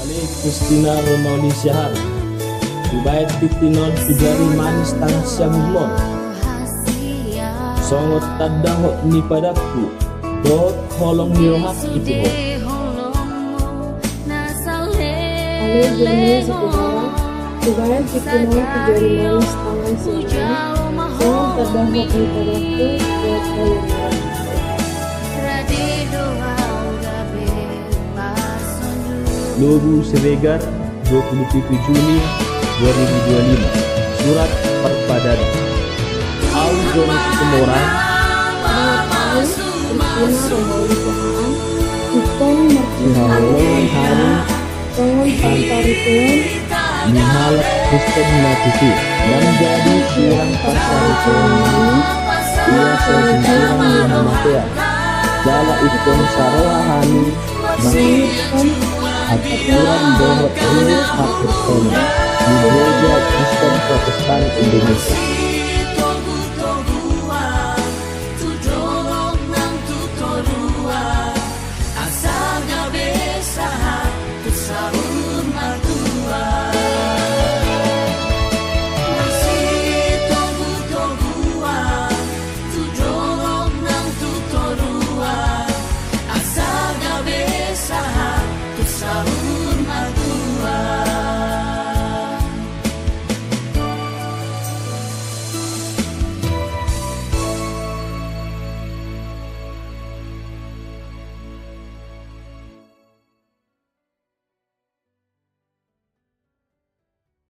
Ali Kristina Romauli Syahar Ubaid Titinon Pujari Manis Tan Syamulon Songot tadahok ni padaku Dot holong nirohak itu ho Ali Jurni Sekudara Ubaid Titinon Pujari Manis Tan Syamulon Songot tadahok ni padaku Dot holong nirohak Lubu Seregar 27 Juni 2025 Surat Perpadan Aljon Semoran Kristina Romauli Syahar Ikon Martin Hari Songon Pantarituan Mihalak Kristen Natisi menjadi siang pasar ini ia sejujurnya menamatia jala ikon sarahani mengingatkan aturan dohot ini hak Kristen di gereja Kristen Protestan Indonesia.